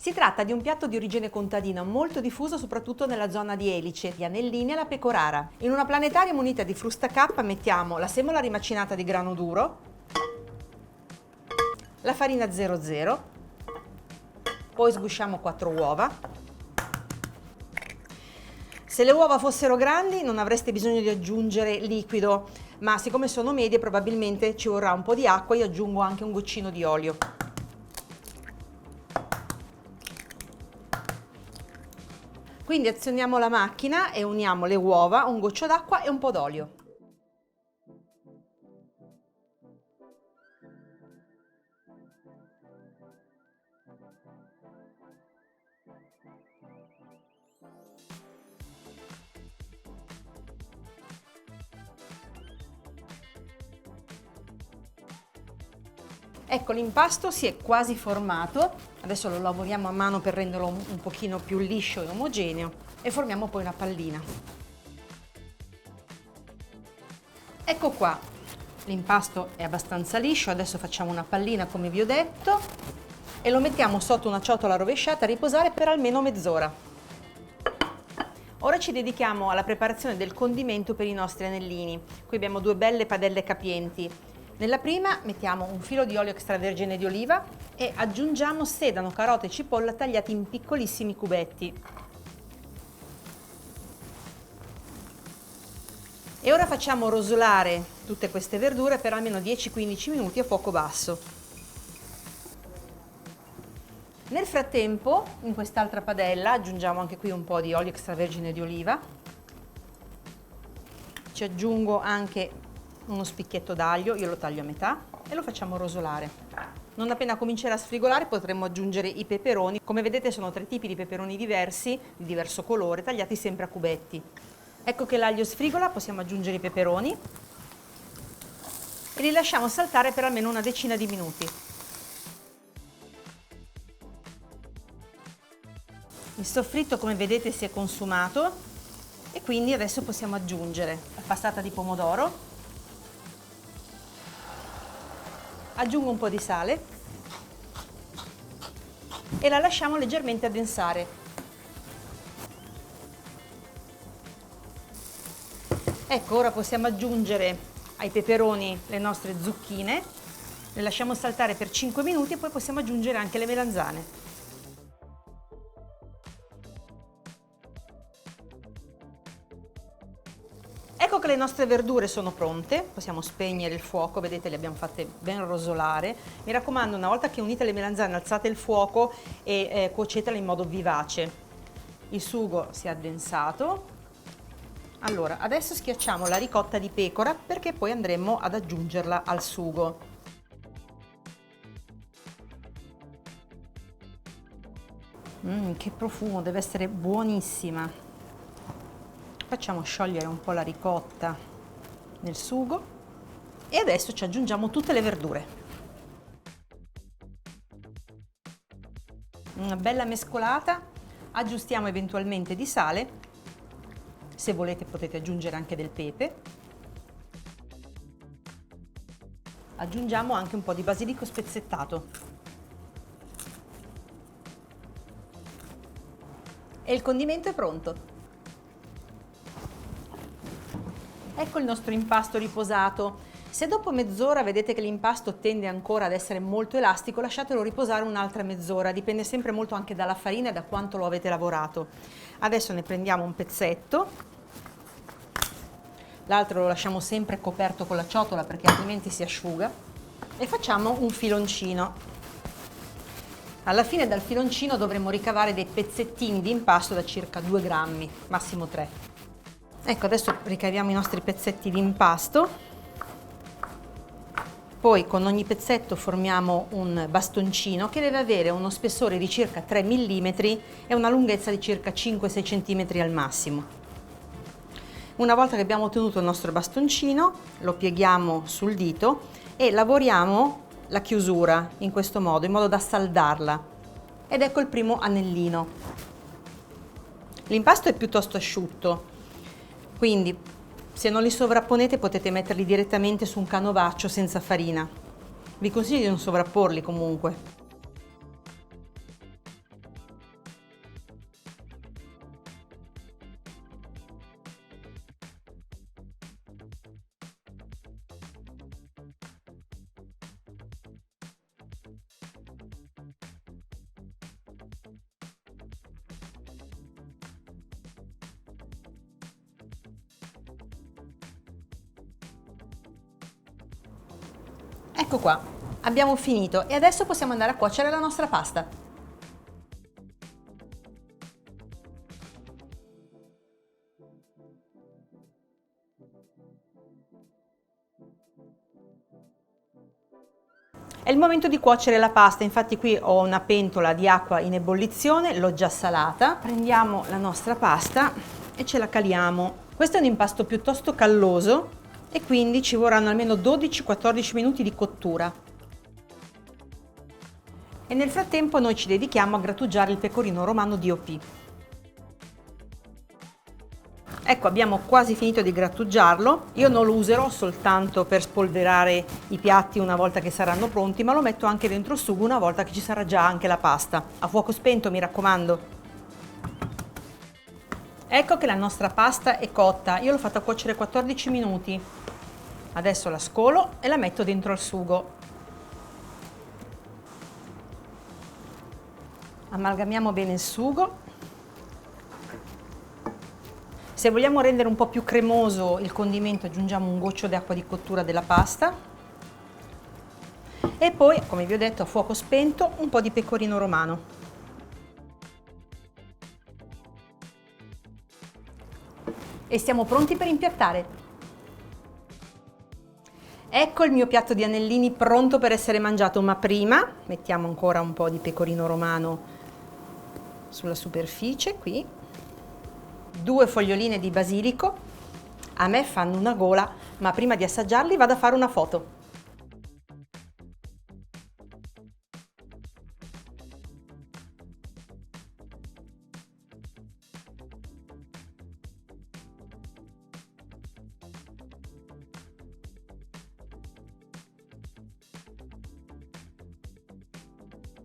Si tratta di un piatto di origine contadina molto diffuso soprattutto nella zona di Elice, di Anellini e la Pecorara. In una planetaria munita di frusta K mettiamo la semola rimacinata di grano duro, la farina 00, poi sgusciamo 4 uova. Se le uova fossero grandi non avreste bisogno di aggiungere liquido, ma siccome sono medie probabilmente ci vorrà un po' di acqua, io aggiungo anche un goccino di olio. Quindi azioniamo la macchina e uniamo le uova, un goccio d'acqua e un po' d'olio. Ecco, l'impasto si è quasi formato, adesso lo lavoriamo a mano per renderlo un pochino più liscio e omogeneo e formiamo poi una pallina. Ecco qua, l'impasto è abbastanza liscio, adesso facciamo una pallina come vi ho detto e lo mettiamo sotto una ciotola rovesciata a riposare per almeno mezz'ora. Ora ci dedichiamo alla preparazione del condimento per i nostri anellini. Qui abbiamo 2 belle padelle capienti. Nella prima mettiamo un filo di olio extravergine di oliva e aggiungiamo sedano, carote e cipolla tagliati in piccolissimi cubetti. E ora facciamo rosolare tutte queste verdure per almeno 10-15 minuti a fuoco basso. Nel frattempo, in quest'altra padella aggiungiamo anche qui un po' di olio extravergine di oliva. Ci aggiungo anche uno spicchietto d'aglio, io lo taglio a metà e lo facciamo rosolare. Non appena comincerà a sfrigolare potremo aggiungere i peperoni. Come vedete sono 3 tipi di peperoni diversi, di diverso colore, tagliati sempre a cubetti. Ecco che l'aglio sfrigola, possiamo aggiungere i peperoni e li lasciamo saltare per almeno una decina di minuti. Il soffritto, come vedete, si è consumato e quindi adesso possiamo aggiungere la passata di pomodoro. Aggiungo un po' di sale e la lasciamo leggermente addensare. Ecco, ora possiamo aggiungere ai peperoni le nostre zucchine, le lasciamo saltare per 5 minuti e poi possiamo aggiungere anche le melanzane. Ecco che le nostre verdure sono pronte, possiamo spegnere il fuoco, vedete le abbiamo fatte ben rosolare. Mi raccomando, una volta che unite le melanzane alzate il fuoco e cuocetele in modo vivace. Il sugo si è addensato. Allora, adesso schiacciamo la ricotta di pecora perché poi andremo ad aggiungerla al sugo. Che profumo, deve essere buonissima. Facciamo sciogliere un po' la ricotta nel sugo e adesso ci aggiungiamo tutte le verdure. Una bella mescolata, aggiustiamo eventualmente di sale, se volete potete aggiungere anche del pepe. Aggiungiamo anche un po' di basilico spezzettato. E il condimento è pronto. Ecco il nostro impasto riposato. Se dopo mezz'ora vedete che l'impasto tende ancora ad essere molto elastico, lasciatelo riposare un'altra mezz'ora, dipende sempre molto anche dalla farina e da quanto lo avete lavorato. Adesso ne prendiamo un pezzetto, l'altro lo lasciamo sempre coperto con la ciotola perché altrimenti si asciuga e facciamo un filoncino. Alla fine dal filoncino dovremo ricavare dei pezzettini di impasto da circa 2 grammi, massimo 3. Ecco, adesso ricaviamo i nostri pezzetti di impasto, poi con ogni pezzetto formiamo un bastoncino che deve avere uno spessore di circa 3 mm e una lunghezza di circa 5-6 cm al massimo. Una volta che abbiamo ottenuto il nostro bastoncino, lo pieghiamo sul dito e lavoriamo la chiusura in questo modo, in modo da saldarla. Ed ecco il primo anellino. L'impasto è piuttosto asciutto, quindi se non li sovrapponete potete metterli direttamente su un canovaccio senza farina. Vi consiglio di non sovrapporli comunque. Ecco qua, abbiamo finito e adesso possiamo andare a cuocere la nostra pasta. È il momento di cuocere la pasta, infatti qui ho una pentola di acqua in ebollizione, l'ho già salata. Prendiamo la nostra pasta e ce la caliamo. Questo è un impasto piuttosto calloso e quindi ci vorranno almeno 12-14 minuti di cottura. E nel frattempo noi ci dedichiamo a grattugiare il pecorino romano DOP. Ecco, abbiamo quasi finito di grattugiarlo. Io non lo userò soltanto per spolverare i piatti una volta che saranno pronti, ma lo metto anche dentro il sugo una volta che ci sarà già anche la pasta. A fuoco spento, mi raccomando. Ecco che la nostra pasta è cotta. Io l'ho fatta cuocere 14 minuti. Adesso la scolo e la metto dentro al sugo. Amalgamiamo bene il sugo. Se vogliamo rendere un po' più cremoso il condimento, aggiungiamo un goccio d'acqua di cottura della pasta e poi, come vi ho detto, a fuoco spento un po' di pecorino romano. E siamo pronti per impiattare. Ecco il mio piatto di anellini pronto per essere mangiato, ma prima mettiamo ancora un po' di pecorino romano sulla superficie, qui. 2 foglioline di basilico, a me fanno una gola, ma prima di assaggiarli vado a fare una foto.